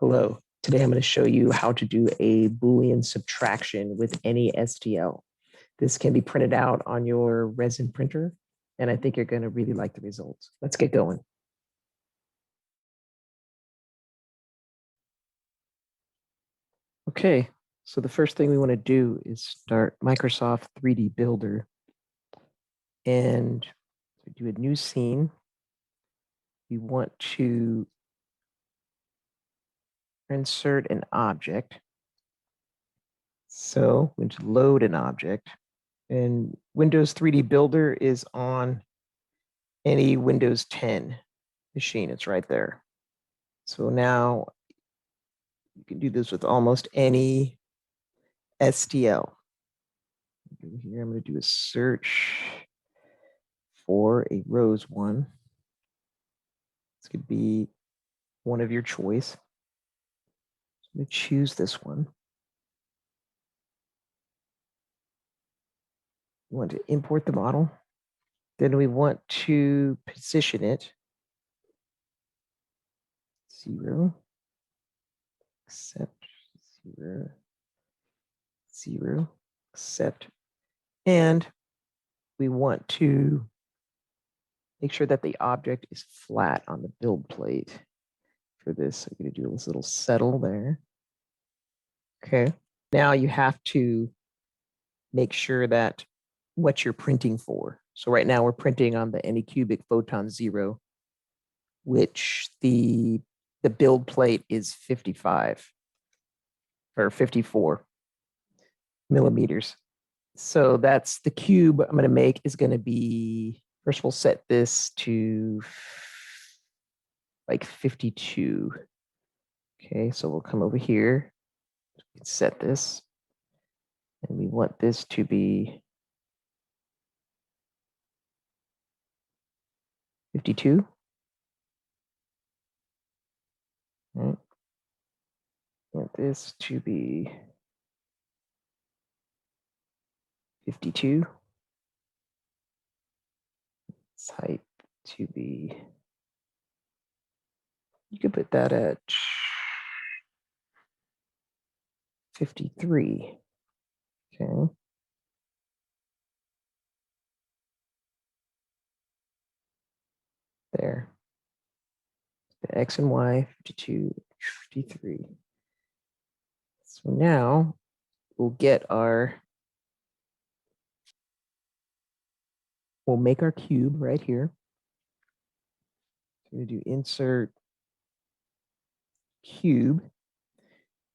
Hello. Today I'm going to show you how to do a Boolean subtraction with any STL. This can be printed out on your resin printer, and I think you're going to really like the results. Let's get going. Okay, so the first thing we want to do is start Microsoft 3D Builder and do a new scene. We want to insert an object. So we're going to load an object. And Windows 3D Builder is on any Windows 10 machine. It's right there. So now you can do this with almost any STL. Here, I'm going to do a search for a rose one. This could be one of your choice. So I'm going to choose this one. We want to import the model. Then we want to position it 0, accept 0, 0, accept. And we want to make sure that the object is flat on the build plate. For this, I'm going to do this little settle there. Okay. Now you have to make sure that what you're printing for. So right now we're printing on the AnyCubic Photon 0, which the build plate is 55 or 54 millimeters. So that's the cube I'm going to make is going to be, first we'll set this to like 52. Okay, so we'll come over here, set this, and we want this to be 52. Right. Want this to be 52. Its height to be, you could put that at 53. Okay. There. The X and Y, 52, 53. So now we'll get we'll make our cube right here. So we're going to do insert cube.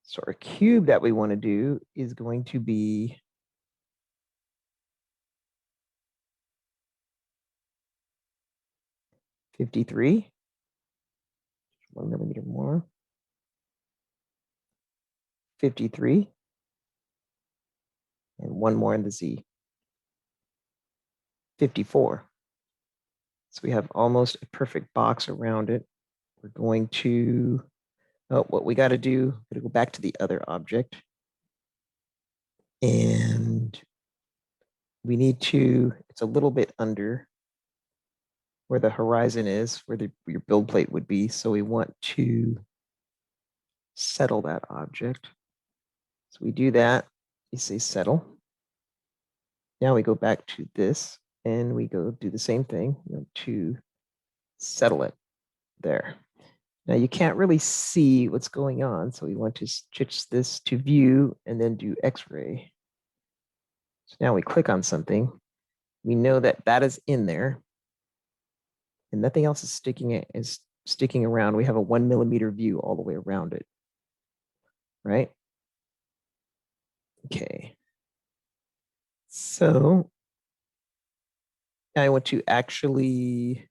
So our cube that we want to do is going to be 53, 1 millimeter more, 53, and one more in the Z, 54. So we have almost a perfect box around it. We're going to, what we got to do, we're going to go back to the other object. And we need to, it's a little bit under where the horizon is, where your build plate would be. So we want to settle that object. So we do that, you say settle. Now we go back to this and we go do the same thing to settle it there. Now you can't really see what's going on. So we want to switch this to view and then do X-ray. So now we click on something. We know that that is in there and nothing else is sticking around. We have a 1 millimeter view all the way around it, right? Okay. So I want to actually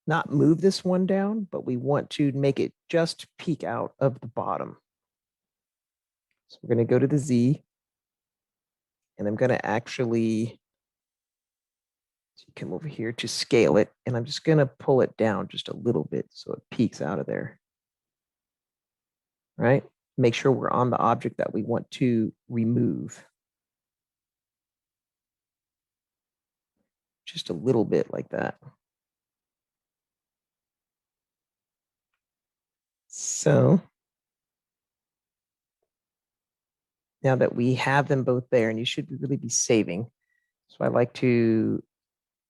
not move this one down, but we want to make it just peek out of the bottom. So we're going to go to the Z, and I'm going to actually come over here to scale it, and I'm just going to pull it down just a little bit so it peeks out of there. Right? Make sure we're on the object that we want to remove. Just a little bit like that. So now that we have them both there, and you should really be saving. So I like to,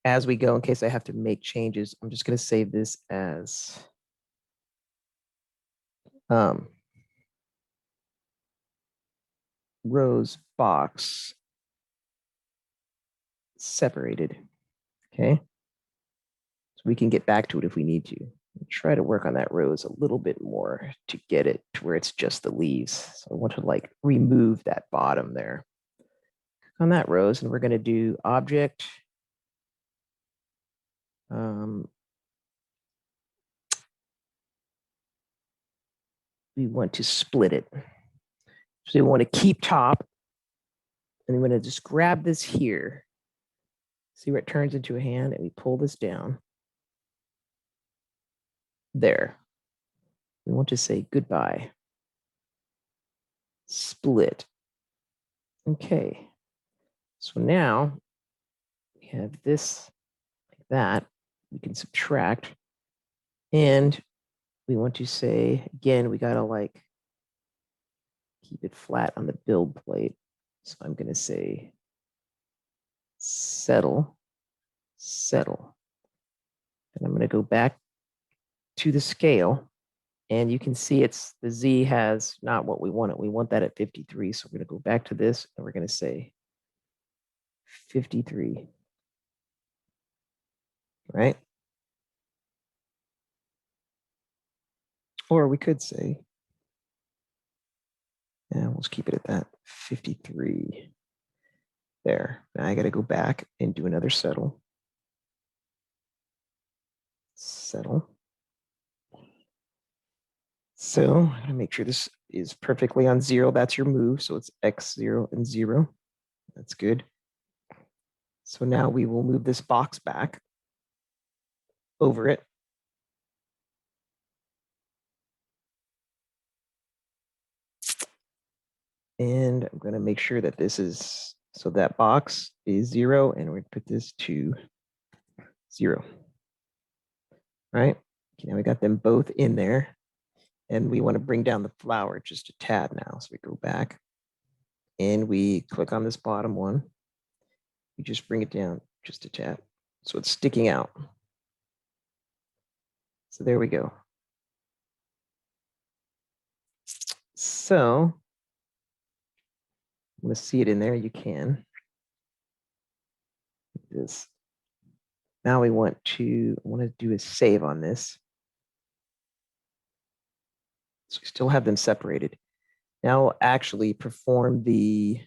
as we go, in case I have to make changes, I'm just going to save this as rows box separated. Okay. So we can get back to it if we need to. Try to work on that rows a little bit more to get it to where it's just the leaves. So I want to like remove that bottom there. Click on that rows, and we're going to do object. We want to split it. So we want to keep top, and we're going to just grab this here. See where it turns into a hand, and we pull this down. There. We want to say goodbye. Split. Okay. So now we have this like that. We can subtract. And we want to say, again, we got to like keep it flat on the build plate. So I'm going to say settle, settle. And I'm going to go back to the scale. And you can see it's the Z has not what we want. We want that at 53. So we're going to go back to this, and we're going to say 53. Right? Or we could say, yeah, we'll just keep it at that, 53. There. Now I got to go back and do another settle. Settle. So I'm going to make sure this is perfectly on 0. That's your move. So it's X0 and 0. That's good. So now we will move this box back over it. And I'm going to make sure that this is, so that box is 0, and we're going to put this to 0. Right? Okay, now we got them both in there. And we want to bring down the flower just a tad now. So we go back and we click on this bottom one. We just bring it down just a tad. So it's sticking out. So there we go. So let's see it in there. You can. This. Now we want to do a save on this. So we still have them separated. Now we'll actually perform the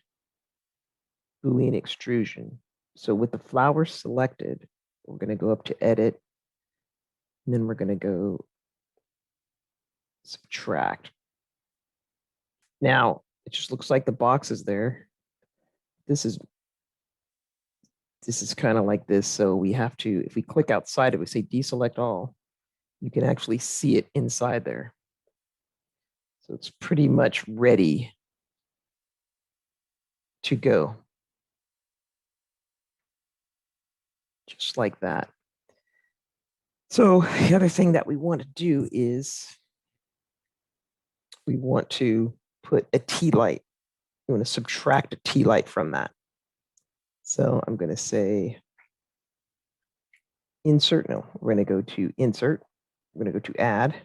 Boolean extrusion. So with the flower selected, we're going to go up to edit, and then we're going to go subtract. Now it just looks like the box is there. This is kind of like this. So we have to, if we click outside it, we say deselect all, you can actually see it inside there. So it's pretty much ready to go. Just like that. So the other thing that we want to do is we want to put a T light. We want to subtract a T light from that. So I'm going to say insert. No, we're going to go to insert. We're going to go to add.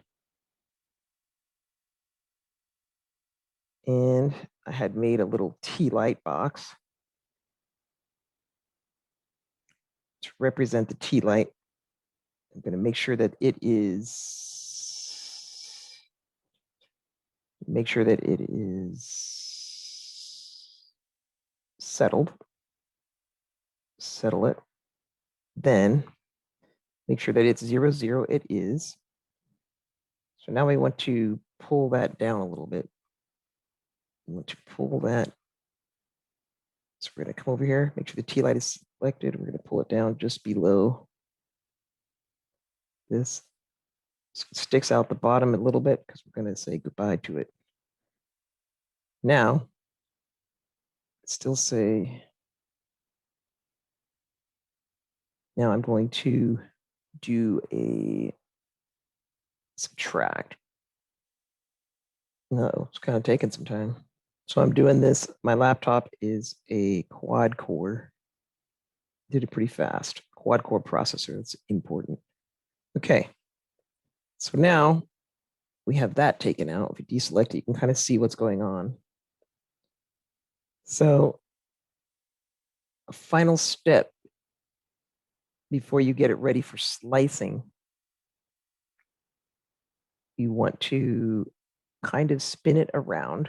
And I had made a little T light box to represent the T light. I'm going to make sure that it is settled. Settle it. Then make sure that it's 0, 0. It is. So now we want to pull that down a little bit. We want to pull that. So we're going to come over here, make sure the T light is selected. We're going to pull it down just below this. So it sticks out the bottom a little bit because we're going to say goodbye to it. Now, still say, now I'm going to do a subtract. No, it's kind of taking some time. So I'm doing this. My laptop is a quad core. Did it pretty fast. Quad core processor. That's important. Okay. So now we have that taken out. If you deselect it, you can kind of see what's going on. So a final step before you get it ready for slicing, you want to kind of spin it around.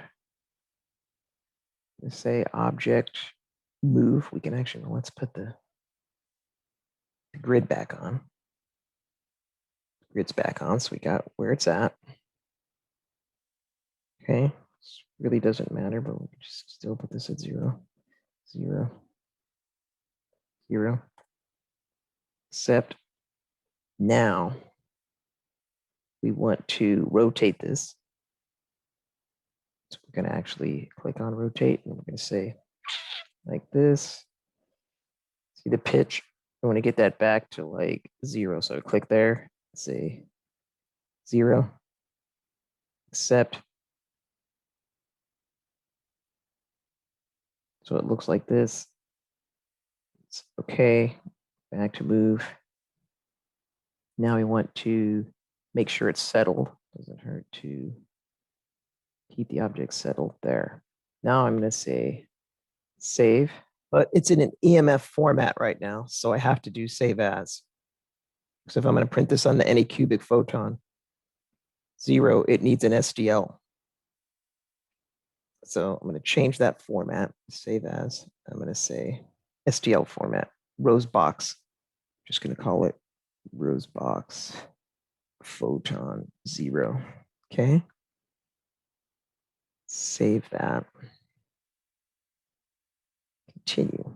Let's say object move. We can actually, let's put the grid back on. Grid's back on, so we got where it's at. Okay, this really doesn't matter, but we just still put this at 0, 0, 0. Except now we want to rotate this. So we're going to actually click on rotate, and we're going to say like this. See the pitch? I want to get that back to like 0. So click there, say 0. Accept. So it looks like this. It's okay. Back to move. Now we want to make sure it's settled. Doesn't hurt to keep the object settled there. Now I'm going to say save, but it's in an EMF format right now, so I have to do save as. So if I'm going to print this on the AnyCubic Photon 0, it needs an STL. So I'm going to change that format, save as. I'm going to say STL format, rose box. Just going to call it rose box Photon 0. Okay. Save that. Continue.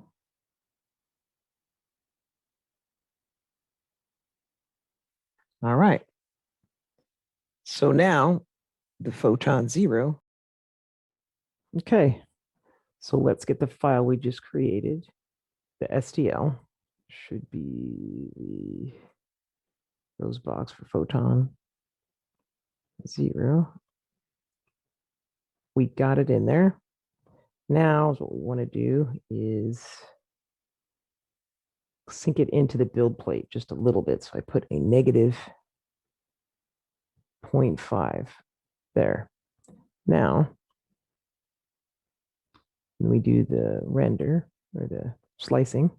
All right. So now the Photon 0. Okay. So let's get the file we just created. The STL should be the rose box for Photon 0. We got it in there. Now what we want to do is sink it into the build plate just a little bit. So I put a negative 0.5 there. Now, when we do the render or the slicing,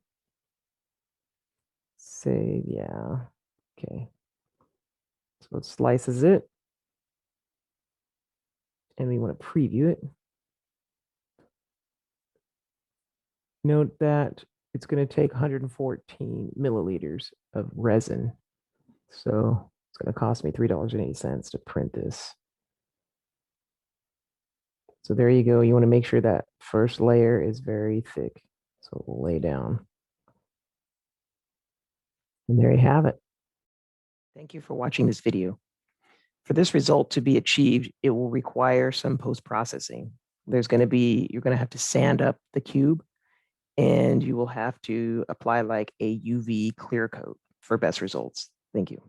save, yeah, okay. So it slices it. And we want to preview it. Note that it's going to take 114 milliliters of resin. So it's going to cost me $3.80 to print this. So there you go. You want to make sure that first layer is very thick. So we'll lay down. And there you have it. Thank you for watching this video. For this result to be achieved, it will require some post-processing. You're going to have to sand up the cube, and you will have to apply like a UV clear coat for best results. Thank you.